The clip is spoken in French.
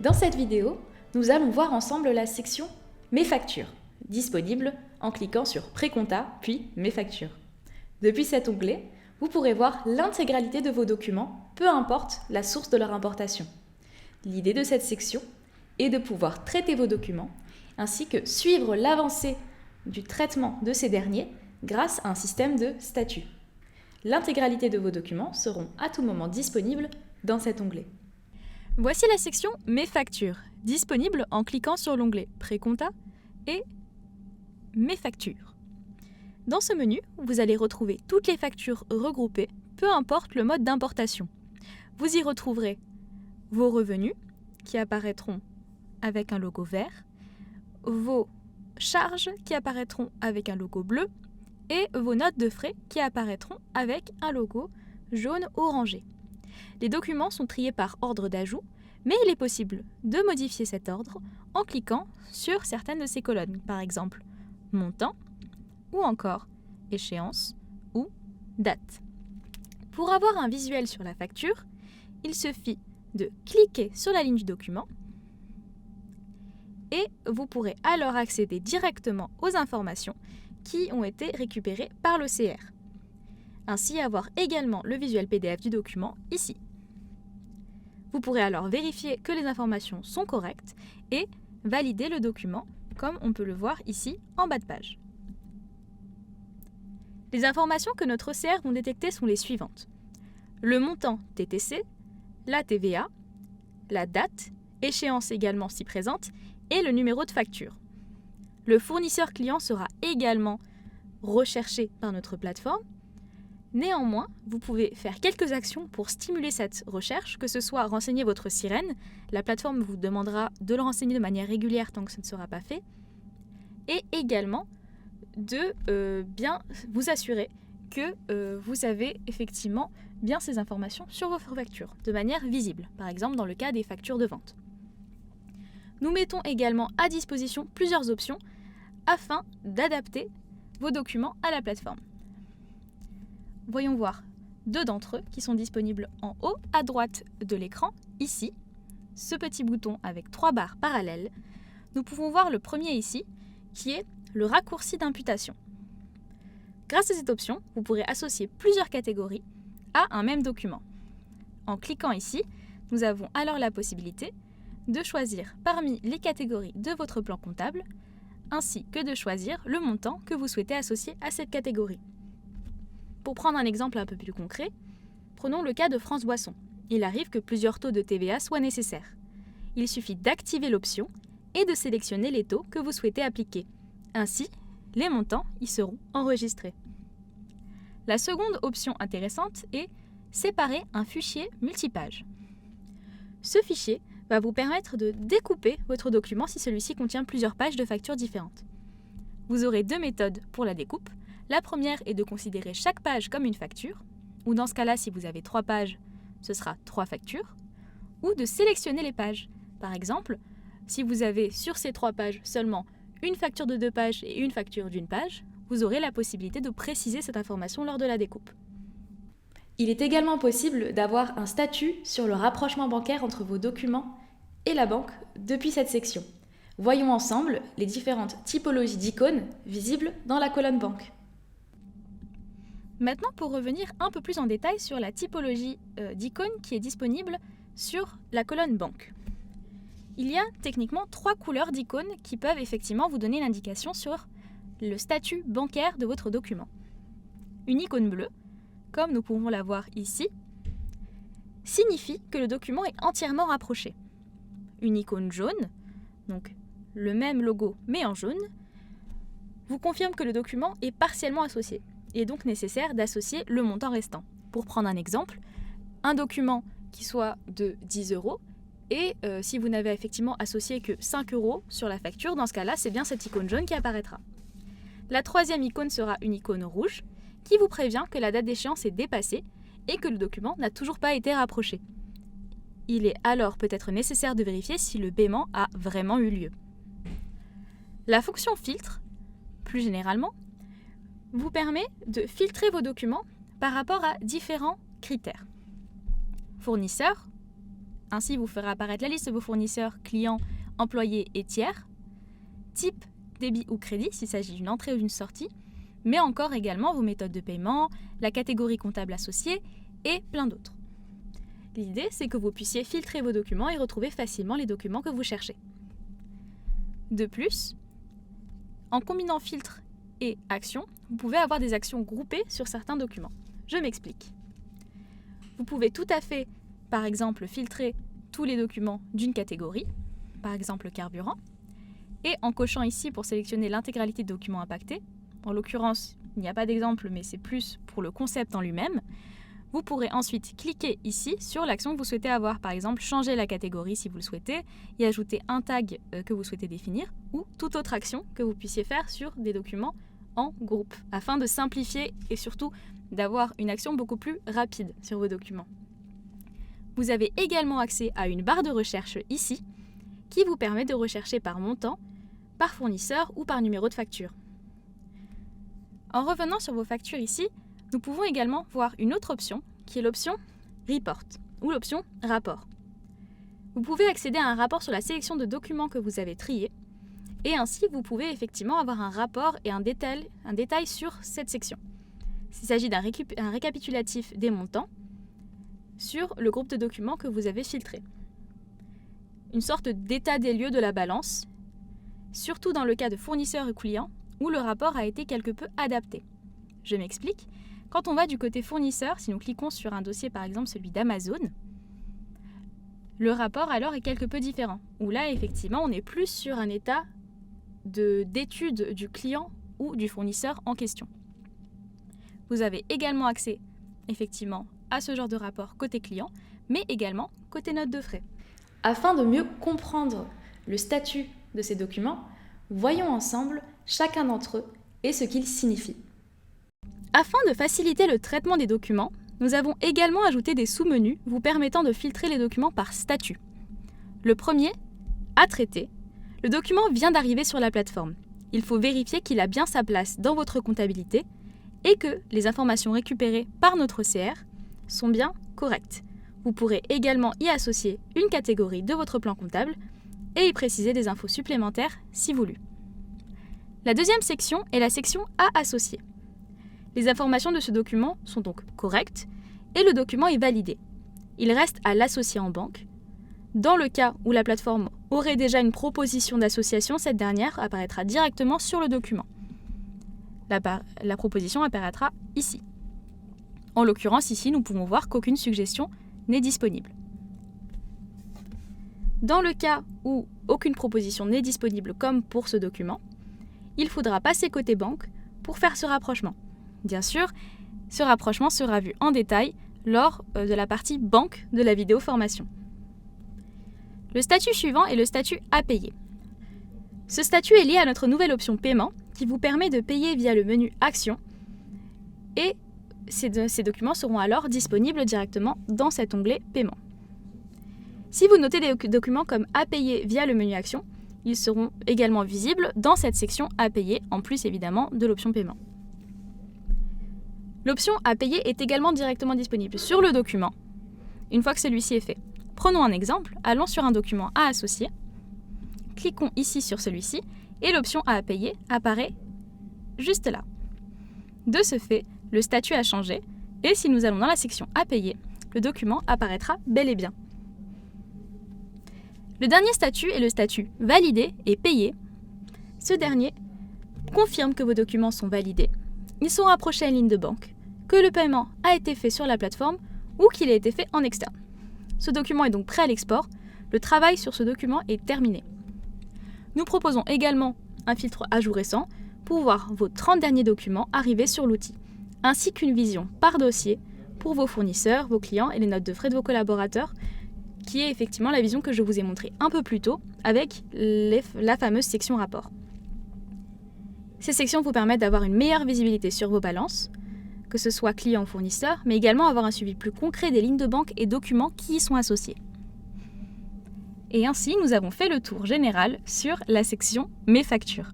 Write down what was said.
Dans cette vidéo, nous allons voir ensemble la section « Mes factures », disponible en cliquant sur « Précompta » puis « Mes factures ». Depuis cet onglet, vous pourrez voir l'intégralité de vos documents, peu importe la source de leur importation. L'idée de cette section est de pouvoir traiter vos documents, ainsi que suivre l'avancée du traitement de ces derniers grâce à un système de statut. L'intégralité de vos documents seront à tout moment disponibles dans cet onglet. Voici la section « Mes factures », disponible en cliquant sur l'onglet « Précompta » et « Mes factures ». Dans ce menu, vous allez retrouver toutes les factures regroupées, peu importe le mode d'importation. Vous y retrouverez vos revenus, qui apparaîtront avec un logo vert, vos charges, qui apparaîtront avec un logo bleu, et vos notes de frais, qui apparaîtront avec un logo jaune orangé. Les documents sont triés par ordre d'ajout, mais il est possible de modifier cet ordre en cliquant sur certaines de ces colonnes, par exemple montant ou encore échéance ou date. Pour avoir un visuel sur la facture, il suffit de cliquer sur la ligne du document et vous pourrez alors accéder directement aux informations qui ont été récupérées par l'OCR. Ainsi avoir également le visuel PDF du document ici. Vous pourrez alors vérifier que les informations sont correctes et valider le document, comme on peut le voir ici en bas de page. Les informations que notre OCR vont détecter sont les suivantes. Le montant TTC, la TVA, la date, échéance également si présente, et le numéro de facture. Le fournisseur client sera également recherché par notre plateforme. Néanmoins, vous pouvez faire quelques actions pour stimuler cette recherche, que ce soit renseigner votre sirène, la plateforme vous demandera de le renseigner de manière régulière tant que ce ne sera pas fait, et également de bien vous assurer que vous avez effectivement bien ces informations sur vos factures, de manière visible, par exemple dans le cas des factures de vente. Nous mettons également à disposition plusieurs options afin d'adapter vos documents à la plateforme. Voyons voir deux d'entre eux qui sont disponibles en haut à droite de l'écran, ici, ce petit bouton avec 3 barres parallèles. Nous pouvons voir le premier ici, qui est le raccourci d'imputation. Grâce à cette option, vous pourrez associer plusieurs catégories à un même document. En cliquant ici, nous avons alors la possibilité de choisir parmi les catégories de votre plan comptable, ainsi que de choisir le montant que vous souhaitez associer à cette catégorie. Pour prendre un exemple un peu plus concret, prenons le cas de France Boisson. Il arrive que plusieurs taux de TVA soient nécessaires. Il suffit d'activer l'option et de sélectionner les taux que vous souhaitez appliquer. Ainsi, les montants y seront enregistrés. La seconde option intéressante est séparer un fichier multipage. Ce fichier va vous permettre de découper votre document si celui-ci contient plusieurs pages de factures différentes. Vous aurez deux méthodes pour la découpe. La première est de considérer chaque page comme une facture, ou dans ce cas-là, si vous avez 3 pages, ce sera 3 factures, ou de sélectionner les pages. Par exemple, si vous avez sur ces 3 pages seulement une facture de 2 pages et une facture d'1 page, vous aurez la possibilité de préciser cette information lors de la découpe. Il est également possible d'avoir un statut sur le rapprochement bancaire entre vos documents et la banque depuis cette section. Voyons ensemble les différentes typologies d'icônes visibles dans la colonne banque. Maintenant, pour revenir un peu plus en détail sur la typologie d'icônes qui est disponible sur la colonne banque. Il y a techniquement 3 couleurs d'icônes qui peuvent effectivement vous donner l'indication sur le statut bancaire de votre document. Une icône bleue, comme nous pouvons la voir ici, signifie que le document est entièrement rapproché. Une icône jaune, donc le même logo mais en jaune, vous confirme que le document est partiellement associé. Il est donc nécessaire d'associer le montant restant. Pour prendre un exemple, un document qui soit de 10 € et si vous n'avez effectivement associé que 5 € sur la facture, dans ce cas-là, c'est bien cette icône jaune qui apparaîtra. La troisième icône sera une icône rouge qui vous prévient que la date d'échéance est dépassée et que le document n'a toujours pas été rapproché. Il est alors peut-être nécessaire de vérifier si le paiement a vraiment eu lieu. La fonction filtre, plus généralement, vous permet de filtrer vos documents par rapport à différents critères. Fournisseur, Ainsi, vous ferez apparaître la liste de vos fournisseurs, clients, employés et tiers, type, débit ou crédit s'il s'agit d'une entrée ou d'une sortie, mais encore également vos méthodes de paiement, la catégorie comptable associée et plein d'autres. L'idée, c'est que vous puissiez filtrer vos documents et retrouver facilement les documents que vous cherchez. De plus, en combinant filtre et action, vous pouvez avoir des actions groupées sur certains documents. Je m'explique. Vous pouvez tout à fait, par exemple, filtrer tous les documents d'une catégorie, par exemple le carburant, et en cochant ici pour sélectionner l'intégralité de documents impactés, en l'occurrence, il n'y a pas d'exemple, mais c'est plus pour le concept en lui-même, vous pourrez ensuite cliquer ici sur l'action que vous souhaitez avoir, par exemple changer la catégorie si vous le souhaitez, y ajouter un tag que vous souhaitez définir, ou toute autre action que vous puissiez faire sur des documents en groupe, afin de simplifier et surtout d'avoir une action beaucoup plus rapide sur vos documents. Vous avez également accès à une barre de recherche ici, qui vous permet de rechercher par montant, par fournisseur ou par numéro de facture. En revenant sur vos factures ici, nous pouvons également voir une autre option, qui est l'option Report, ou l'option Rapport. Vous pouvez accéder à un rapport sur la sélection de documents que vous avez triés, et ainsi vous pouvez effectivement avoir un rapport et un détail sur cette section. Il s'agit d'un récapitulatif des montants sur le groupe de documents que vous avez filtré. Une sorte d'état des lieux de la balance, surtout dans le cas de fournisseurs et clients, où le rapport a été quelque peu adapté. Je m'explique. Quand on va du côté fournisseur, si nous cliquons sur un dossier par exemple celui d'Amazon, le rapport alors est quelque peu différent, où là effectivement on est plus sur un état d'étude du client ou du fournisseur en question. Vous avez également accès effectivement à ce genre de rapport côté client, mais également côté note de frais. Afin de mieux comprendre le statut de ces documents, voyons ensemble chacun d'entre eux et ce qu'ils signifient. Afin de faciliter le traitement des documents, nous avons également ajouté des sous-menus vous permettant de filtrer les documents par statut. Le premier, à traiter. Le document vient d'arriver sur la plateforme. Il faut vérifier qu'il a bien sa place dans votre comptabilité et que les informations récupérées par notre OCR sont bien correctes. Vous pourrez également y associer une catégorie de votre plan comptable et y préciser des infos supplémentaires si voulu. La deuxième section est la section à associer. Les informations de ce document sont donc correctes et le document est validé. Il reste à l'associer en banque. Dans le cas où la plateforme aurait déjà une proposition d'association, cette dernière apparaîtra directement sur le document. La proposition apparaîtra ici. En l'occurrence, ici, nous pouvons voir qu'aucune suggestion n'est disponible. Dans le cas où aucune proposition n'est disponible comme pour ce document, il faudra passer côté banque pour faire ce rapprochement. Bien sûr, ce rapprochement sera vu en détail lors de la partie banque de la vidéo formation. Le statut suivant est le statut à payer. Ce statut est lié à notre nouvelle option paiement qui vous permet de payer via le menu Action et ces documents seront alors disponibles directement dans cet onglet Paiement. Si vous notez des documents comme à payer via le menu Action, ils seront également visibles dans cette section à payer, en plus évidemment de l'option paiement. L'option à payer est également directement disponible sur le document, une fois que celui-ci est fait. Prenons un exemple, allons sur un document à associer, cliquons ici sur celui-ci, et l'option à payer apparaît juste là. De ce fait, le statut a changé, et si nous allons dans la section à payer, le document apparaîtra bel et bien. Le dernier statut est le statut validé et payé. Ce dernier confirme que vos documents sont validés. Ils sont rapprochés à une ligne de banque, que le paiement a été fait sur la plateforme ou qu'il a été fait en externe. Ce document est donc prêt à l'export. Le travail sur ce document est terminé. Nous proposons également un filtre à jour récent pour voir vos 30 derniers documents arriver sur l'outil, ainsi qu'une vision par dossier pour vos fournisseurs, vos clients et les notes de frais de vos collaborateurs, qui est effectivement la vision que je vous ai montrée un peu plus tôt avec la fameuse section rapport. Ces sections vous permettent d'avoir une meilleure visibilité sur vos balances, que ce soit client ou fournisseur, mais également avoir un suivi plus concret des lignes de banque et documents qui y sont associés. Et ainsi, nous avons fait le tour général sur la section Mes factures.